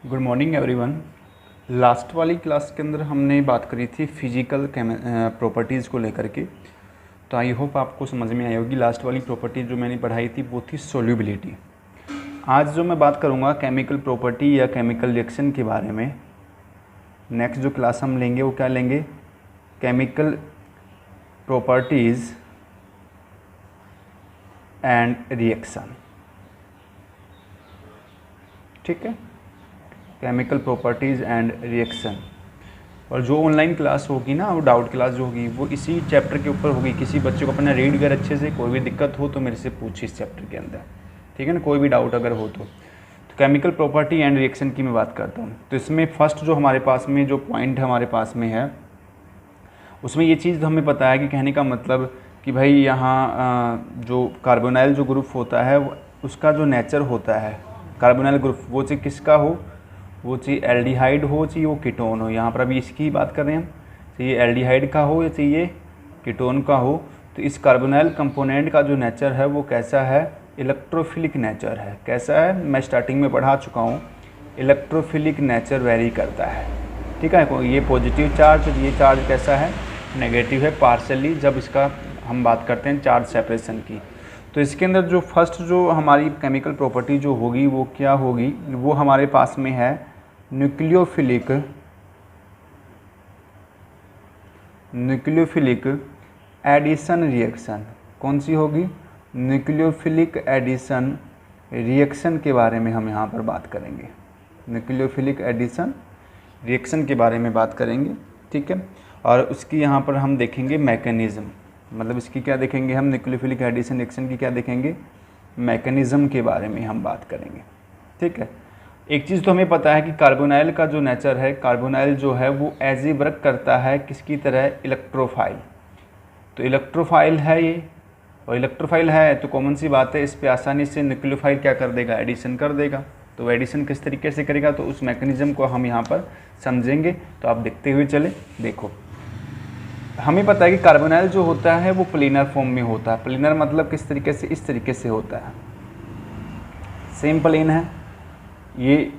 Good morning everyone. Last वाली class के अंदर हमने बात करी थी फिजिकल प्रॉपर्टीज़ को लेकर के। तो आई होप आपको समझ में आई होगी। लास्ट वाली प्रॉपर्टी जो मैंने पढ़ाई थी वो थी सोल्यूबिलिटी। आज जो मैं बात करूँगा केमिकल प्रॉपर्टी या केमिकल रिएक्शन के बारे में। नेक्स्ट जो क्लास हम लेंगे वो क्या लेंगे, केमिकल प्रॉपर्टीज़ एंड रिएक्शन। ठीक है, केमिकल प्रॉपर्टीज़ एंड रिएक्शन। और जो ऑनलाइन क्लास होगी ना, वो डाउट क्लास जो होगी वो इसी चैप्टर के ऊपर होगी। किसी बच्चे को अपना रीड कर अच्छे से, कोई भी दिक्कत हो तो मेरे से पूछिए इस चैप्टर के अंदर, ठीक है ना। कोई भी डाउट अगर हो तो केमिकल प्रॉपर्टी एंड रिएक्शन की मैं बात करता हूँ। तो इसमें फर्स्ट जो हमारे पास में जो पॉइंट हमारे पास में है, उसमें ये चीज़ हमें पता है कि कहने का मतलब कि भाई यहाँ जो कार्बोनाइल जो ग्रुप होता है उसका जो नेचर होता है, कार्बोनाइल ग्रुप वो चाहे किसका हो, वो चाहिए एल्डिहाइड हो चाहिए वो कीटोन हो। यहाँ पर अभी इसकी बात कर रहे हैं हम, चाहिए एल्डिहाइड का हो या चाहिए कीटोन का हो। तो इस कार्बोनाइल कंपोनेंट का जो नेचर है वो कैसा है, इलेक्ट्रोफिलिक नेचर है। कैसा है, मैं स्टार्टिंग में पढ़ा चुका हूँ, इलेक्ट्रोफिलिक नेचर वेरी करता है। ठीक है, ये पॉजिटिव चार्ज, ये चार्ज कैसा है, नेगेटिव है पार्शली, जब इसका हम बात करते हैं चार्ज सेपरेशन की। तो इसके अंदर जो फर्स्ट जो हमारी केमिकल प्रॉपर्टी जो होगी वो क्या होगी, वो हमारे पास में है न्यूक्लियोफिलिक एडिशन रिएक्शन। कौन सी होगी, न्यूक्लियोफिलिक एडिशन रिएक्शन के बारे में हम यहाँ पर बात करेंगे। न्यूक्लियोफिलिक एडिशन रिएक्शन के बारे में बात करेंगे, ठीक है। और उसकी यहाँ पर हम देखेंगे मैकेनिज़्म, मतलब इसकी क्या देखेंगे हम, न्यूक्लियोफिलिक एडिशन रिएक्शन की क्या देखेंगे, मैकेनिज़्म के बारे में हम बात करेंगे, ठीक है। एक चीज़ तो हमें पता है कि कार्बोनाइल का जो नेचर है, कार्बोनाइल जो है वो एज ए वर्क करता है किसकी तरह, इलेक्ट्रोफाइल। तो इलेक्ट्रोफाइल है ये, और इलेक्ट्रोफाइल है तो कॉमन सी बात है, इस पर आसानी से न्यूक्लियोफाइल क्या कर देगा, एडिशन कर देगा। तो एडिशन किस तरीके से करेगा, तो उस मैकेनिज़्म को हम यहाँ पर समझेंगे। तो आप देखते हुए चले, देखो हमें पता है कि कार्बोनाइल जो होता है वो प्लेनर फॉर्म में होता है। प्लेनर मतलब किस तरीके से, इस तरीके से होता है, सेम प्लेन है, ये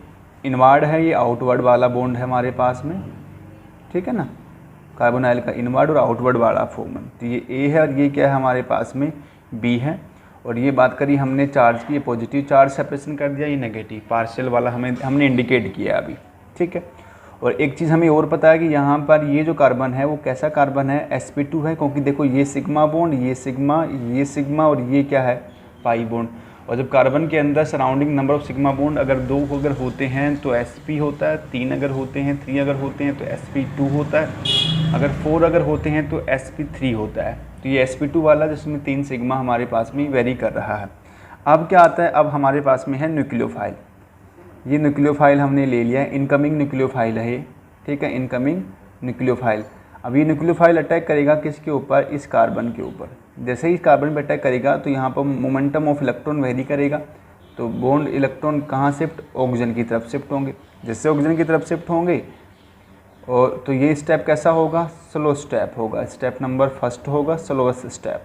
इनवर्ड है, ये आउटवर्ड वाला बॉन्ड है हमारे पास में, ठीक है ना। कार्बोनाइल का इनवर्ड और आउटवर्ड वाला फॉर्म है। तो ये ए है और ये क्या है हमारे पास में, बी है। और ये बात करी हमने चार्ज की, पॉजिटिव चार्ज सेपरेशन कर दिया, ये नेगेटिव पार्शियल वाला हमने इंडिकेट किया अभी, ठीक है। और एक चीज़ हमें और पता है कि यहाँ पर ये जो कार्बन है वो कैसा कार्बन है, sp2 है, क्योंकि देखो ये सिग्मा बॉन्ड, ये सिग्मा और ये क्या है, पाई बॉन्ड। और जब कार्बन के अंदर surrounding number of sigma bond अगर 2 अगर होते हैं तो sp होता है, 3 अगर होते हैं, 3 अगर होते हैं तो sp2 होता है, अगर 4 अगर होते हैं तो sp3 होता है। तो ये sp2 वाला जिसमें 3 सिग्मा हमारे पास में वेरी कर रहा है। अब क्या आता है, अब हमारे पास में है न्यूक्लियोफाइल। ये न्यूक्लियोफाइल हमने ले लिया है, इनकमिंग न्यूक्लियोफाइल है ये, ठीक है, इनकमिंग न्यूक्लियोफाइल। अब ये न्यूक्लियोफाइल अटैक करेगा किसके ऊपर, इस कार्बन के ऊपर। जैसे ही कार्बन पे अटैक करेगा तो यहाँ पर मोमेंटम ऑफ इलेक्ट्रॉन वेरी करेगा, तो बॉन्ड इलेक्ट्रॉन कहाँ शिफ्ट, ऑक्सीजन की तरफ शिफ्ट होंगे। जैसे ऑक्सीजन की तरफ शिफ्ट होंगे और तो ये स्टेप कैसा होगा, स्लो स्टेप होगा, स्टेप नंबर फर्स्ट होगा, स्लोएस्ट स्टेप,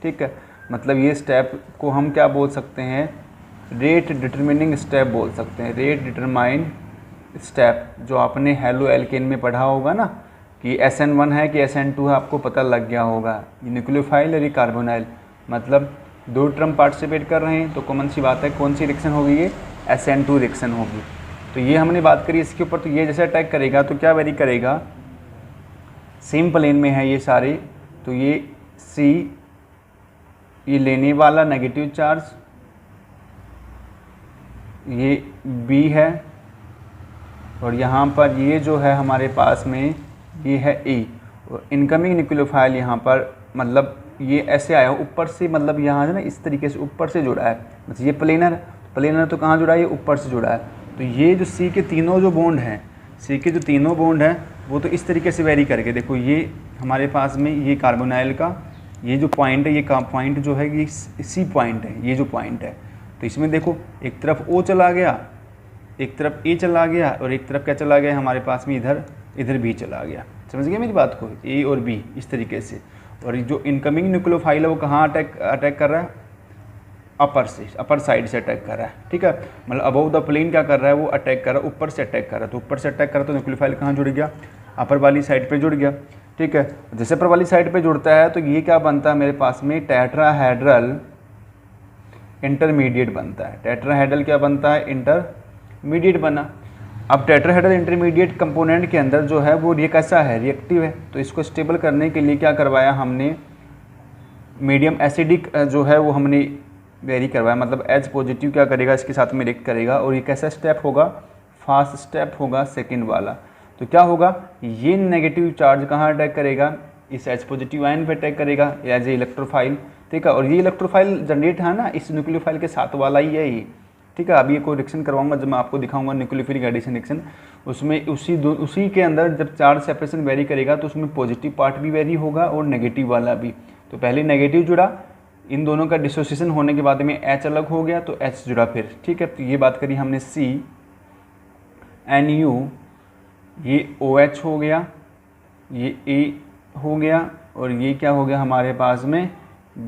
ठीक है। मतलब ये स्टेप को हम क्या बोल सकते हैं, रेट डिटरमिनिंग स्टेप बोल सकते हैं, रेट डिटरमाइन स्टेप। जो आपने हेलो एल्केन में पढ़ा होगा ना कि SN1 है कि SN2 है, आपको पता लग गया होगा। ये न्यूक्लियोफाइल और ये कार्बोनाइल, मतलब 2 टर्म पार्टिसिपेट कर रहे हैं, तो कॉमन सी बात है कौन सी रिएक्शन होगी, ये SN2 रिएक्शन होगी। तो ये हमने बात करी इसके ऊपर। तो ये जैसे अटैक करेगा तो क्या वेरी करेगा, सेम प्लेन में है ये सारे। तो ये C, ये लेने वाला नेगेटिव चार्ज, ये B है, और यहाँ पर ये जो है हमारे पास में ये है E। और इनकमिंग न्यूक्लियोफाइल यहाँ पर मतलब ये ऐसे आया ऊपर से, मतलब यहाँ है ना इस तरीके से ऊपर से जुड़ा है। मतलब ये प्लेनर तो कहाँ जुड़ा है, ये ऊपर से जुड़ा है। तो ये जो C के तीनों जो बॉन्ड हैं, C के जो तीनों बॉन्ड हैं वो तो इस तरीके से वेरी करके, देखो ये हमारे पास में ये कार्बोनाइल का ये जो पॉइंट है, ये पॉइंट जो है ये C पॉइंट है, ये जो पॉइंट है। तो इसमें देखो एक तरफ O चला गया, एक तरफ A चला गया, और एक तरफ क्या चला गया हमारे पास में, इधर B चला गया। समझ गए मेरी बात को, A और B इस तरीके से। और जो इनकमिंग न्यूक्लियोफाइल है वो कहाँ अटैक कर रहा है, अपर साइड से अटैक कर रहा है, ठीक है, मतलब अबव द प्लेन क्या कर रहा है, वो अटैक कर रहा है, ऊपर से अटैक कर रहा है, तो ऊपर से अटैक कर रहा है तो न्यूक्लियोफाइल कहाँ जुड़ गया, अपर वाली साइड पे जुड़ गया, ठीक है। जैसे अपर वाली साइड पे जुड़ता है तो ये क्या बनता है मेरे पास में, टेट्राहेड्रल इंटरमीडिएट बनता है। टेट्राहेड्रल क्या बनता है, इंटरमीडिएट बना। अब टेट्राहेड्रल इंटरमीडिएट कंपोनेंट के अंदर जो है वो ये कैसा है, रिएक्टिव है, तो इसको स्टेबल करने के लिए क्या करवाया हमने, मीडियम एसिडिक जो है वो हमने वेरी करवाया, मतलब H पॉजिटिव क्या करेगा, इसके साथ में रिएक्ट करेगा, और ये कैसा स्टेप होगा, फास्ट स्टेप होगा सेकंड वाला। तो क्या होगा, ये नेगेटिव चार्ज कहाँ अटैक करेगा, इस H पॉजिटिव आयन पे अटैक करेगा एज ए इलेक्ट्रोफाइल, ठीक है। और ये इलेक्ट्रोफाइल जनरेट है ना इस न्यूक्लियोफाइल के साथ वाला ही है ये, ठीक है। अभी कोई रिएक्शन करवाऊंगा जब मैं आपको दिखाऊंगा न्यूक्लियोफिलिक एडिशन रिएक्शन, उसमें उसी के अंदर जब चार्ज सेपरेशन वेरी करेगा तो उसमें पॉजिटिव पार्ट भी वेरी होगा और नेगेटिव वाला भी। तो पहले नेगेटिव जुड़ा, इन दोनों का डिसोसिएशन होने के बाद में H अलग हो गया तो H जुड़ा फिर, ठीक है। तो ये बात करी हमने CNU, ये OH हो गया, ये A हो गया, और ये क्या हो गया हमारे पास में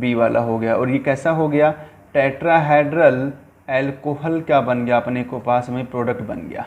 B वाला हो गया, और ये कैसा हो गया, टेट्राहेड्रल एल्कोहल क्या बन गया, अपने को पास में प्रोडक्ट बन गया।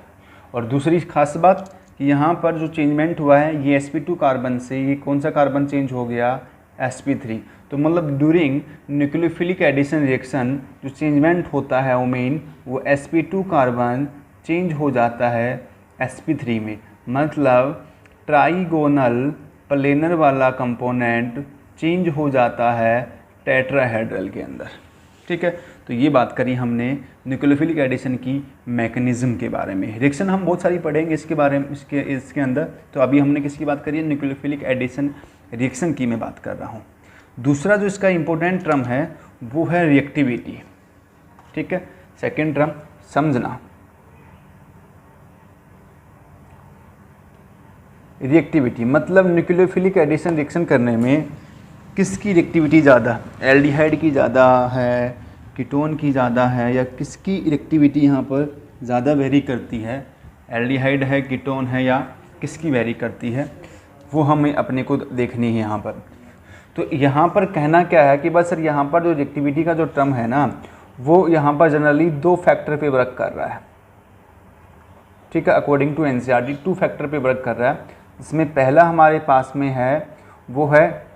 और दूसरी खास बात कि यहाँ पर जो चेंजमेंट हुआ है, ये sp2 कार्बन से ये कौन सा कार्बन चेंज हो गया, sp3। तो मतलब ड्यूरिंग न्यूक्लियोफिलिक एडिशन रिएक्शन जो चेंजमेंट होता है ओमेन, वो sp2 कार्बन चेंज हो जाता है sp3 में, मतलब ट्राइगोनल प्लेनर वाला कंपोनेंट चेंज हो जाता है टेट्राहेड्रल के अंदर, ठीक है। तो ये बात करी हमने न्यूक्लियोफिलिक एडिशन की मैकेनिज्म के बारे में। रिएक्शन हम बहुत सारी पढ़ेंगे इसके बारे में, इसके अंदर। तो अभी हमने किसकी बात करी है, न्यूक्लियोफिलिक एडिशन रिएक्शन की मैं बात कर रहा हूँ। दूसरा जो इसका इंपॉर्टेंट टर्म है वो है रिएक्टिविटी, ठीक है। सेकेंड टर्म समझना, रिएक्टिविटी मतलब न्यूक्लियोफिलिक एडिशन रिएक्शन करने में किसकी रिएक्टिविटी ज़्यादा, एल्डिहाइड की ज़्यादा है, कीटोन की ज़्यादा है, या किसकी रिएक्टिविटी यहाँ पर ज़्यादा वेरी करती है, एल्डिहाइड है, कीटोन है, या किसकी वेरी करती है, वो हमें अपने को देखनी है यहाँ पर। तो यहाँ पर कहना क्या है कि बस सर यहाँ पर जो रिएक्टिविटी का जो टर्म है ना, वो यहाँ पर जनरली 2 फैक्टर पे वर्क कर रहा है, ठीक है। अकॉर्डिंग टू NCERT 2 फैक्टर पे वर्क कर रहा है। इसमें पहला हमारे पास में है वो है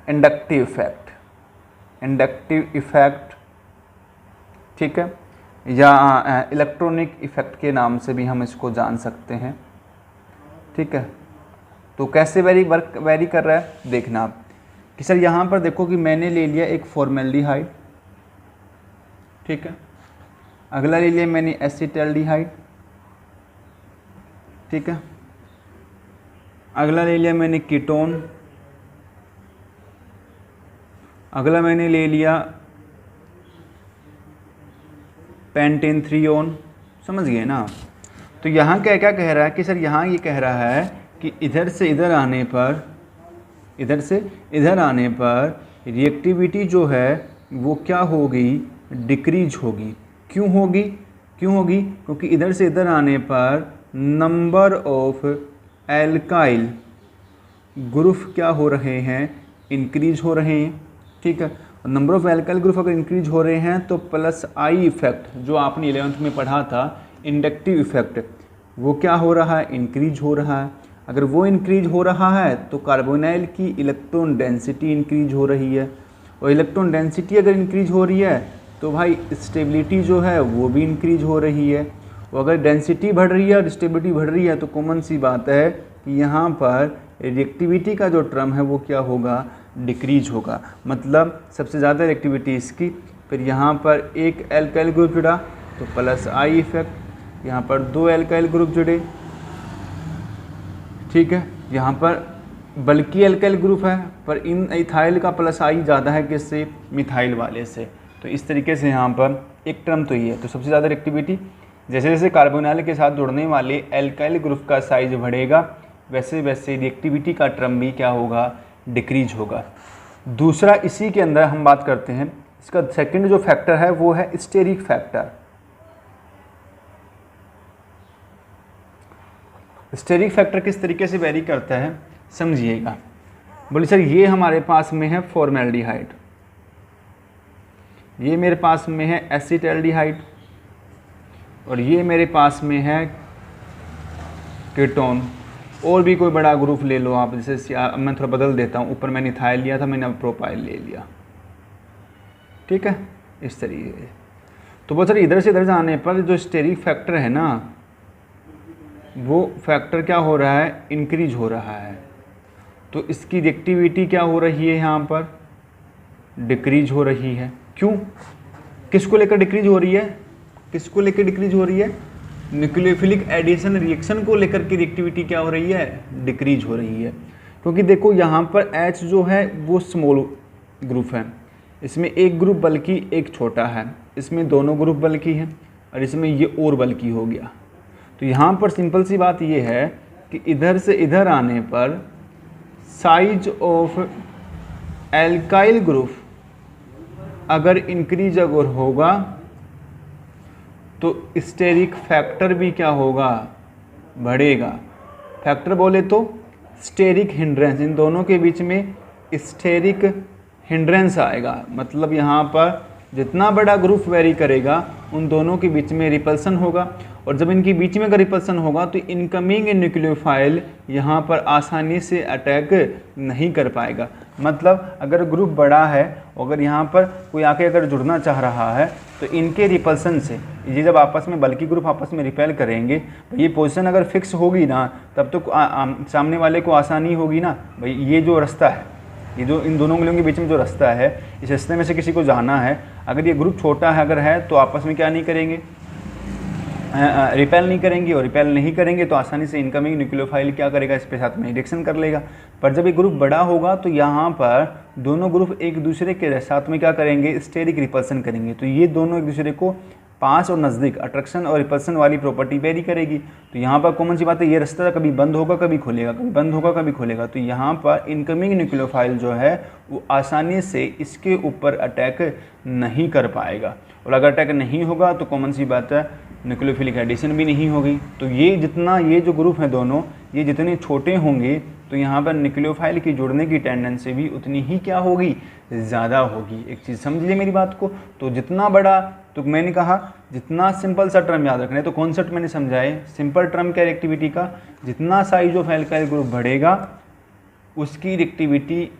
इंडक्टिव इफेक्ट, ठीक है, या इलेक्ट्रॉनिक इफेक्ट के नाम से भी हम इसको जान सकते हैं, ठीक है। तो कैसे वेरी कर रहा है, देखना आप कि सर यहाँ पर देखो कि मैंने ले लिया एक फॉर्मेल्डिहाइड, ठीक है, अगला ले लिया मैंने एसिटाल्डिहाइड, ठीक है, अगला ले लिया मैंने कीटोन, अगला मैंने ले लिया पेंटेनथ्रियोन, समझ गए ना। तो यहाँ क्या क्या कह रहा है कि सर यहाँ ये कह रहा है कि इधर से इधर आने पर रिएक्टिविटी जो है वो क्या होगी, डिक्रीज होगी। क्यों होगी, क्योंकि इधर से इधर आने पर नंबर ऑफ एल्काइल ग्रुप क्या हो रहे हैं, इंक्रीज हो रहे हैं, ठीक है। नंबर ऑफ एल्काइल ग्रुप अगर इंक्रीज हो रहे हैं तो प्लस आई इफेक्ट जो आपने 11th में पढ़ा था, इंडक्टिव इफेक्ट, वो क्या हो रहा है, इंक्रीज हो रहा है। अगर वो इंक्रीज हो रहा है तो कार्बोनाइल की इलेक्ट्रॉन डेंसिटी इंक्रीज हो रही है, और इलेक्ट्रॉन डेंसिटी अगर इंक्रीज हो रही है तो भाई स्टेबिलिटी जो है वो भी इंक्रीज हो रही है। और अगर डेंसिटी बढ़ रही है और स्टेबिलिटी बढ़ रही है तो कॉमन सी बात है कि यहाँ पर रिएक्टिविटी का जो टर्म है वो क्या होगा, डिक्रीज होगा। मतलब सबसे ज़्यादा रिएक्टिविटी इसकी, फिर यहाँ पर एक एल्काइल ग्रुप जुड़ा तो प्लस आई इफेक्ट, यहाँ पर 2 एल्काइल ग्रुप जुड़े, ठीक है, यहाँ पर बल्कि एल्काइल ग्रुप है पर इन इथाइल का प्लस आई ज़्यादा है किससे, मिथाइल वाले से। तो इस तरीके से यहाँ पर एक टर्म तो ये है। तो सबसे ज़्यादा रिएक्टिविटी, जैसे जैसे कार्बोनाइल के साथ जुड़ने वाले एल्काइल ग्रुप का साइज बढ़ेगा वैसे वैसे रिएक्टिविटी का टर्म भी क्या होगा, डिक्रीज होगा। दूसरा इसी के अंदर हम बात करते हैं, इसका सेकंड जो फैक्टर है वो है स्टेरिक फैक्टर। स्टेरिक फैक्टर किस तरीके से वेरी करता है समझिएगा। बोले सर ये हमारे पास में है फॉर्मेल्डिहाइड, ये मेरे पास में है एसिटाल्डिहाइड और ये मेरे पास में है कीटोन। और भी कोई बड़ा ग्रुप ले लो आप, जैसे मैं थोड़ा बदल देता हूँ, ऊपर मैंने इथाइल लिया था, मैंने अब प्रोपाइल ले लिया, ठीक है, इस तरीके से। तो बहुत सारे इधर से इधर जाने पर जो स्टेरिक फैक्टर है ना, वो फैक्टर क्या हो रहा है, इंक्रीज हो रहा है। तो इसकी रिएक्टिविटी क्या हो रही है, यहाँ पर डिक्रीज हो रही है। क्यों, किसको लेकर डिक्रीज हो रही है, किसको लेकर डिक्रीज हो रही है, न्यूक्लियोफिलिक एडिशन रिएक्शन को लेकर की रिएक्टिविटी क्या हो रही है, डिक्रीज हो रही है। क्योंकि देखो यहाँ पर H जो है वो स्मॉल ग्रुप है, इसमें एक ग्रुप बल्कि एक छोटा है, इसमें दोनों ग्रुप बल्कि हैं और इसमें ये और बल्कि हो गया। तो यहाँ पर सिंपल सी बात ये है कि इधर से इधर आने पर साइज ऑफ एल्काइल ग्रुप अगर इंक्रीज अगर होगा तो स्टेरिक फैक्टर भी क्या होगा, बढ़ेगा। फैक्टर बोले तो स्टेरिक हिंड्रेंस, इन दोनों के बीच में स्टेरिक हिंड्रेंस आएगा। मतलब यहाँ पर जितना बड़ा ग्रुप वेरी करेगा उन दोनों के बीच में रिपल्सन होगा, और जब इनके बीच में अगर रिपल्सन होगा तो इनकमिंग न्यूक्लियोफाइल यहाँ पर आसानी से अटैक नहीं कर पाएगा। मतलब अगर ग्रुप बड़ा है, अगर यहाँ पर कोई आके अगर जुड़ना चाह रहा है तो इनके रिपल्सन से ये जब आपस में बल्कि ग्रुप आपस में रिपेल करेंगे, तो ये पोजीशन अगर फिक्स होगी ना, तब तो सामने वाले को आसानी होगी ना। भाई ये जो रास्ता है, ये जो इन दोनों उंगलियों के बीच में जो रास्ता है, इस रास्ते में से किसी को जाना है, अगर ये ग्रुप छोटा है अगर है तो आपस में क्या नहीं करेंगे, रिपेल नहीं करेंगे, और रिपेल नहीं करेंगे तो आसानी से इनकमिंग न्यूक्लियोफाइल क्या करेगा, इस पे साथ में रिएक्शन कर लेगा। पर जब ये ग्रुप बड़ा होगा तो यहाँ पर दोनों ग्रुप एक दूसरे के साथ में क्या करेंगे, स्टेरिक रिपल्सन करेंगे। तो ये दोनों एक दूसरे को पास और नज़दीक अट्रैक्शन और रिपल्सन वाली प्रॉपर्टी वेरी करेगी। तो यहाँ पर कॉमन सी बात है, ये रास्ता कभी बंद होगा कभी खुलेगा, कभी बंद होगा कभी खुलेगा। तो यहाँ पर इनकमिंग न्यूक्लियोफाइल जो है वो आसानी से इसके ऊपर अटैक नहीं कर पाएगा, और अगर अटैक नहीं होगा तो कॉमन सी बात है न्यूक्लियोफिलिक एडिशन भी नहीं होगी। तो ये जितना ये जो ग्रुप है दोनों, ये जितने छोटे होंगे तो यहाँ पर न्यूक्लियोफाइल की जुड़ने की टेंडेंसी भी उतनी ही क्या होगी, ज़्यादा होगी। एक चीज़ समझ लीजिए मेरी बात को। तो जितना बड़ा, तो मैंने कहा जितना सिंपल सा टर्म याद रखना है, तो कॉन्सेप्ट मैंने समझाए। सिंपल टर्म क्या रिएक्टिविटी का, जितना साइज ऑफ एल्काइल ग्रुप बढ़ेगा उसकी रिएक्टिविटी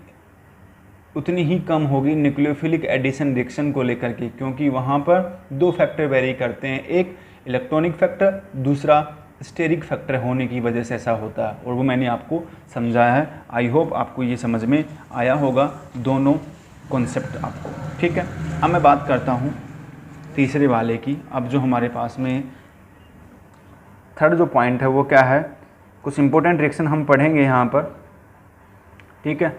उतनी ही कम होगी न्यूक्लियोफिलिक एडिशन रिएक्शन को लेकर के, क्योंकि वहाँ पर दो फैक्टर वेरी करते हैं, एक इलेक्ट्रॉनिक फैक्टर, दूसरा स्टेरिक फैक्टर होने की वजह से ऐसा होता है, और वो मैंने आपको समझाया है। आई होप आपको ये समझ में आया होगा दोनों कॉन्सेप्ट आपको, ठीक है। अब मैं बात करता हूँ तीसरे वाले की। अब जो हमारे पास में थर्ड जो पॉइंट है वो क्या है, कुछ इंपॉर्टेंट रिएक्शन हम पढ़ेंगे यहाँ पर, ठीक है।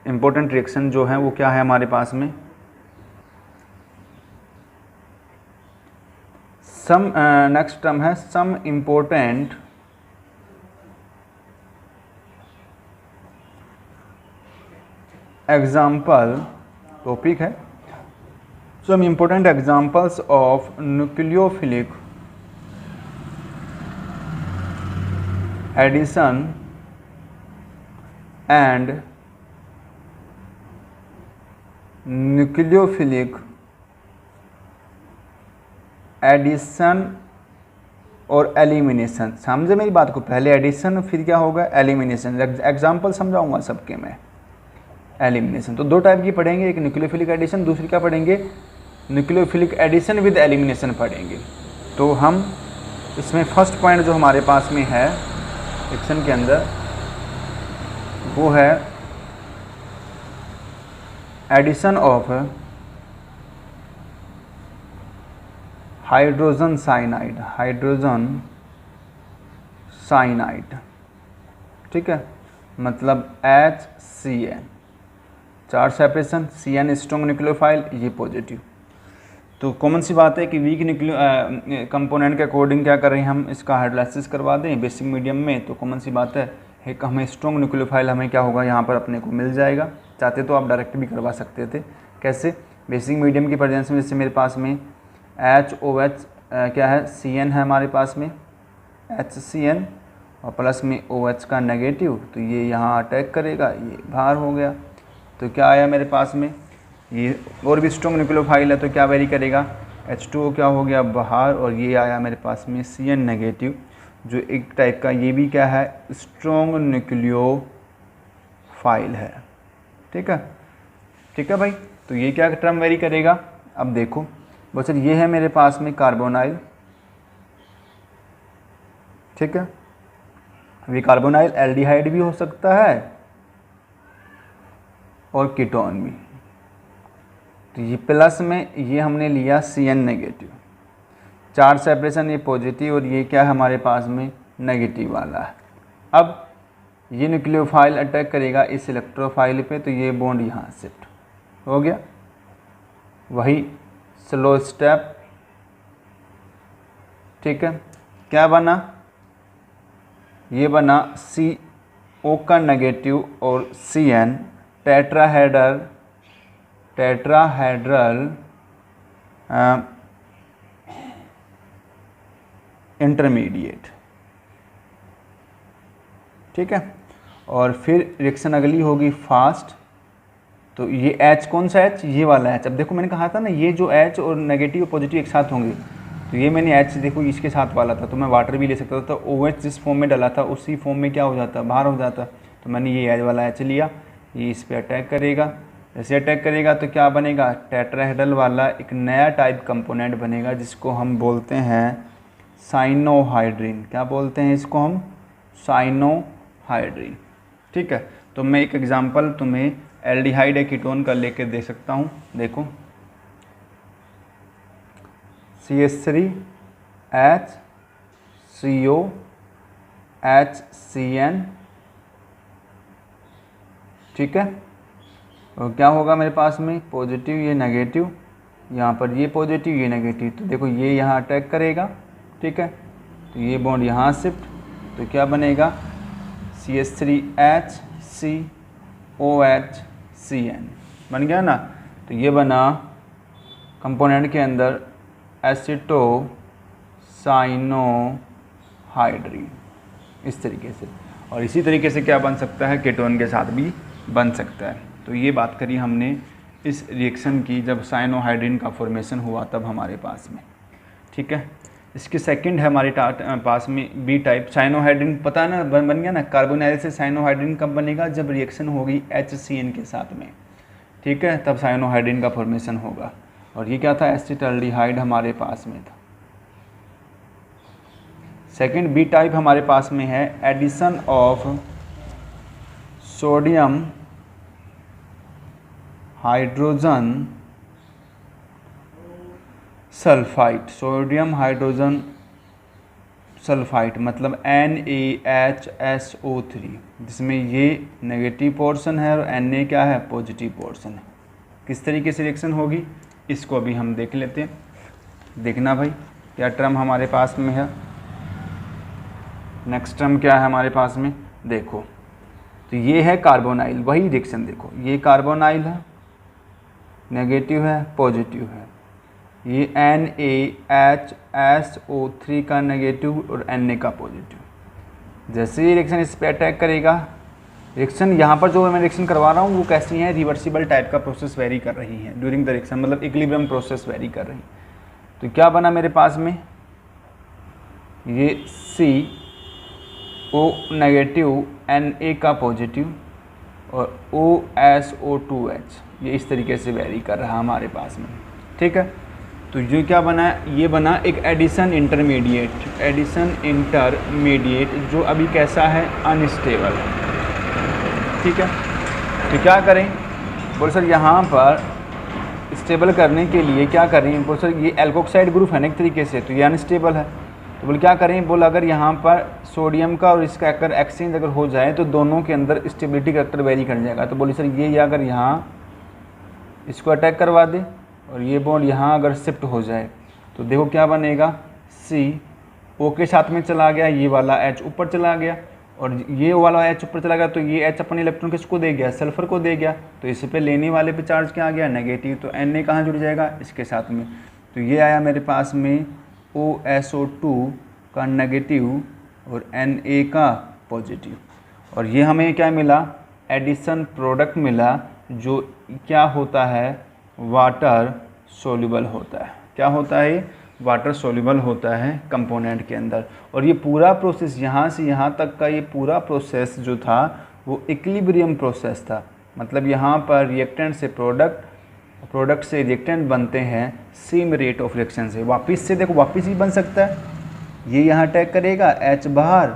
इंपॉर्टेंट रिएक्शन जो है वो क्या है हमारे पास में, सम नेक्स्ट टर्म है सम इम्पोर्टेंट एग्जाम्पल, टॉपिक है some important examples of nucleophilic addition and nucleophilic addition और एलिमिनेशन। समझे मेरी बात को, पहले एडिशन फिर क्या होगा एलिमिनेशन। एग्जाम्पल समझाऊंगा सबके मैं। एलिमिनेशन तो दो टाइप की पढ़ेंगे, एक न्यूक्लियोफिलिक एडिशन, दूसरी क्या पढ़ेंगे, न्यूक्लियोफिलिक एडिशन विद एलिमिनेशन पढ़ेंगे। तो हम इसमें फर्स्ट पॉइंट जो हमारे पास में है रिएक्शन के अंदर वो है addition of hydrogen cyanide, hydrogen cyanide, ठीक है। मतलब HCN, चार सेपरेशन, CN स्ट्रॉन्ग न्यूक्लियोफाइल, ये पॉजिटिव। तो कॉमन सी बात है कि वीक न्यूक्लियो कंपोनेंट के अकॉर्डिंग क्या कर रहे हैं हम, इसका हाइड्रोलाइसिस करवा दें बेसिक मीडियम में, तो कॉमन सी बात है एक हमें स्ट्रॉन्ग न्यूक्लियोफाइल हमें क्या होगा यहाँ पर अपने को मिल जाएगा। चाहते तो आप डायरेक्ट भी करवा सकते थे। कैसे, बेसिक मीडियम की प्रेजेंस में, जैसे मेरे पास में HOH क्या है, CN है हमारे पास में HCN, और प्लस में OH का नेगेटिव, तो ये यहाँ अटैक करेगा, ये बाहर हो गया। तो क्या आया मेरे पास में ये और भी स्ट्रॉन्ग न्यूक्लियोफाइल है तो क्या वेरी करेगा, H2O क्या हो गया बाहर, और ये आया मेरे पास में Cn नेगेटिव, जो एक टाइप का ये भी क्या है, स्ट्रॉन्ग न्यूक्लियोफाइल है। ठीक है, ठीक है भाई। तो ये क्या टर्म वेरी करेगा, अब देखो बस ये है मेरे पास में कार्बोनाइल, ठीक है। ये कार्बोनाइल एल्डिहाइड भी हो सकता है और कीटोन भी। तो ये प्लस में ये हमने लिया Cn नेगेटिव, चार्ज सेपरेशन ये पॉजिटिव, और ये क्या है हमारे पास में नेगेटिव वाला है। अब ये न्यूक्लियोफाइल अटैक करेगा इस इलेक्ट्रोफाइल पे, तो ये बॉन्ड यहाँ शिफ्ट हो गया, वही स्लो स्टेप। ठीक है, क्या बना, ये बना CO का नेगेटिव और Cn टेट्राहेड्रल इंटरमीडिएट। ठीक है, और फिर रिएक्शन अगली होगी फास्ट। तो ये H कौन सा H, ये वाला H। अब देखो मैंने कहा था ना ये जो H और नेगेटिव और पॉजिटिव एक साथ होंगे, तो ये मैंने H देखो इसके साथ वाला था, तो मैं वाटर भी ले सकता था, तो OH जिस फॉर्म में डाला था उसी फॉर्म में क्या हो जाता, बाहर हो जाता। तो मैंने ये H वाला H लिया, ये इस पर अटैक करेगा, जैसे अटैक करेगा तो क्या बनेगा, टेट्राहेड्रल वाला एक नया टाइप कंपोनेंट बनेगा जिसको हम बोलते हैं साइनोहाइड्रिन। क्या बोलते हैं इसको हम, साइनोहाइड्रिन। ठीक है, तो मैं एक एग्जांपल तुम्हें एल्डिहाइड या कीटोन का लेके दे सकता हूँ। देखो CH3HCO HCN, ठीक है। और क्या होगा मेरे पास में, पॉजिटिव ये नेगेटिव, यहाँ पर ये पॉजिटिव ये नेगेटिव, तो देखो ये यहाँ अटैक करेगा। ठीक है, तो ये बॉन्ड यहाँ शिफ्ट, तो क्या बनेगा CH3HCOHCN बन गया ना। तो ये बना कंपोनेंट के अंदर एसिटोसाइनोहाइड्रिन, इस तरीके से। और इसी तरीके से क्या बन सकता है, कीटोन के साथ भी बन सकता है। तो ये बात करी हमने इस रिएक्शन की जब साइनोहाइड्रिन का फॉर्मेशन हुआ तब हमारे पास में। ठीक है, इसके सेकंड है हमारे पास में बी टाइप साइनोहाइड्रिन। पता है ना, बन गया ना, कार्बोनाइल से साइनोहाइड्रिन कब बनेगा, जब रिएक्शन होगी HCN के साथ में। ठीक है, तब साइनोहाइड्रिन का फॉर्मेशन होगा। और ये क्या था, एसिटाल्डिहाइड हमारे पास में था। सेकंड बी टाइप हमारे पास में है addition of sodium hydrogen sulphide. Sodium hydrogen sulphide मतलब NaHSO3, जिसमें ये नेगेटिव पोर्शन है और Na क्या है, पॉजिटिव पोर्शन है। किस तरीके से रिएक्शन होगी इसको अभी हम देख लेते हैं। देखना भाई क्या टर्म हमारे पास में है, नेक्स्ट टर्म क्या है हमारे पास में, देखो तो ये है कार्बोनाइल, वही रिएक्शन देखो, ये कार्बोनाइल है, नेगेटिव है पॉजिटिव है, ये NaHSO3 का नेगेटिव और Na का पॉजिटिव। जैसे ये रिएक्शन इस पर अटैक करेगा, रिएक्शन यहाँ पर जो मैं रिएक्शन करवा रहा हूँ वो कैसी है, रिवर्सिबल टाइप का प्रोसेस वेरी कर रही है ड्यूरिंग द रिएक्शन, मतलब इक्विलिब्रियम प्रोसेस वेरी कर रही है। तो क्या बना मेरे पास में, ये CO नेगेटिव Na का पॉजिटिव और OSO2H, ये इस तरीके से वेरी कर रहा है हमारे पास में। ठीक है, तो ये क्या बना, ये बना एक एडिशन इंटरमीडिएट, जो अभी कैसा है, अनस्टेबल है। ठीक है, तो क्या करें, बोल सर यहाँ पर स्टेबल करने के लिए क्या करें, बोल सर ये एल्कोक्साइड ग्रुप है ना एक तरीके से, तो ये अनस्टेबल है, तो बोल क्या करें, बोल अगर यहाँ पर सोडियम का और इसका अगर एक्सचेंज अगर हो जाए तो दोनों के अंदर स्टेबिलिटी करेक्टर वेरी कर जाएगा। तो बोले सर ये अगर यहाँ इसको अटैक करवा दे और ये बॉन्ड यहाँ अगर शिफ्ट हो जाए तो देखो क्या बनेगा, CO के साथ में चला गया, ये वाला H ऊपर चला गया और ये वाला H ऊपर चला गया, तो ये H अपने इलेक्ट्रॉन किसको दे गया, सल्फर को दे गया। तो इस पे लेने वाले पे चार्ज क्या आ गया, नेगेटिव, तो Na कहाँ जुड़ जाएगा, इसके साथ में। तो ये आया मेरे पास में OSO2 का नेगेटिव और Na का पॉजिटिव, और ये हमें क्या मिला, एडिशन प्रोडक्ट मिला, जो क्या होता है, वाटर सोल्यूबल होता है। क्या होता है? वाटर सोल्यूबल होता है कंपोनेंट के अंदर। और ये पूरा प्रोसेस यहाँ से यहाँ तक का ये पूरा प्रोसेस जो था वो इक्विलिब्रियम प्रोसेस था। मतलब यहाँ पर रिएक्टेंट से प्रोडक्ट से रिएक्टेंट बनते हैं सेम रेट ऑफ रिएक्शन से। वापस से देखो, वापस ही बन सकता है, ये यहाँ अटैक करेगा H बाहर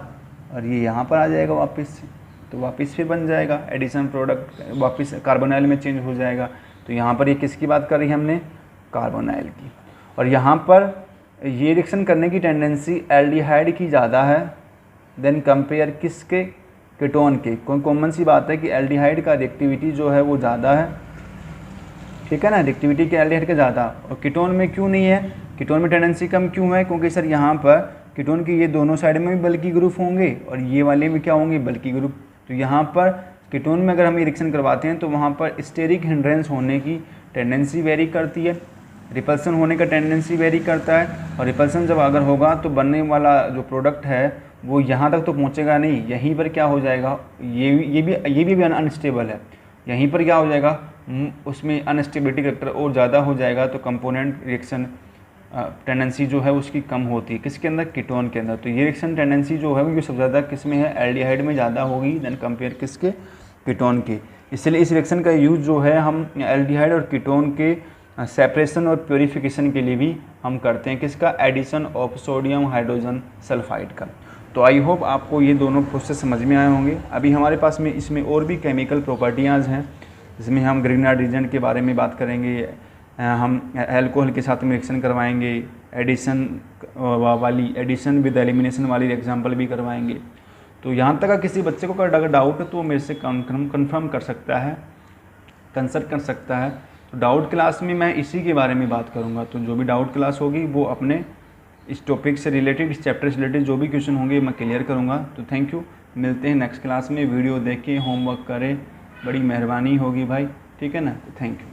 और ये यहाँ पर आ जाएगा वापस से, तो वापस फिर बन जाएगा एडिशन प्रोडक्ट, वापस कार्बोनाइल में चेंज हो जाएगा। तो यहाँ पर ये किसकी बात कर रही है हमने? कार्बोनाइल की। और यहाँ पर ये रिएक्शन करने की टेंडेंसी एल्डिहाइड की ज़्यादा है देन कंपेयर किसके? कीटोन के। कोई कॉमन सी बात है कि एल्डिहाइड का रिएक्टिविटी जो है वो ज़्यादा है, ठीक है ना, रिएक्टिविटी के एल्डिहाइड का ज़्यादा। और कीटोन में क्यों नहीं है? कीटोन में टेंडेंसी कम क्यों है? क्योंकि सर यहाँ पर कीटोन के ये दोनों साइड में भी बल्की ग्रुप होंगे और ये वाले में क्या होंगे? बल्की ग्रुप। तो यहाँ पर कीटोन में अगर हम ये रिएक्शन करवाते हैं तो वहाँ पर स्टेरिक हिंड्रेंस होने की टेंडेंसी वेरी करती है, रिपल्सन होने का टेंडेंसी वेरी करता है। और रिपल्सन जब अगर होगा तो बनने वाला जो प्रोडक्ट है वो यहाँ तक तो पहुँचेगा नहीं, यहीं पर क्या हो जाएगा? ये भी अनस्टेबल है, यहीं पर क्या हो जाएगा? उसमें अनस्टेबिलिटी फैक्टर और ज़्यादा हो जाएगा। तो कंपोनेंट रिएक्शन टेंडेंसी जो है उसकी कम होती है, किसके अंदर? कीटोन के अंदर। तो ये रिएक्शन टेंडेंसी जो है वो सबसे ज़्यादा किस में है? एल्डिहाइड में ज़्यादा होगी देन कंपेयर किसके? कीटोन के। इसलिए इस रिएक्शन का यूज़ जो है हम एल्डिहाइड और कीटोन के सेपरेशन और प्योरीफिकेशन के लिए भी हम करते हैं, किसका? Addition of sodium hydrogen sulphide का। तो आई होप आपको ये दोनों प्रोसेस समझ में आए होंगे। अभी हमारे पास में इसमें और भी केमिकल प्रॉपर्टीज़ हैं, जिसमें हम ग्रिग्नार्ड रीजेंट के बारे में बात करेंगे, हम अल्कोहल के साथ में रिएक्शन करवाएंगे, एडिशन विद एलिमिनेशन वाली एग्जांपल भी करवाएंगे। तो यहाँ तक किसी बच्चे को अगर डाउट है तो मेरे से कंफर्म कर सकता है, कंसल्ट कर सकता है। तो डाउट क्लास में मैं इसी के बारे में बात करूँगा। तो जो भी डाउट क्लास होगी वो अपने इस टॉपिक से रिलेटेड, इस चैप्टर से रिलेटेड जो भी क्वेश्चन होंगे मैं क्लियर करूँगा। तो थैंक यू, मिलते हैं नेक्स्ट क्लास में। वीडियो देखें, होमवर्क करें, बड़ी मेहरबानी होगी भाई, ठीक है ना। Thank you.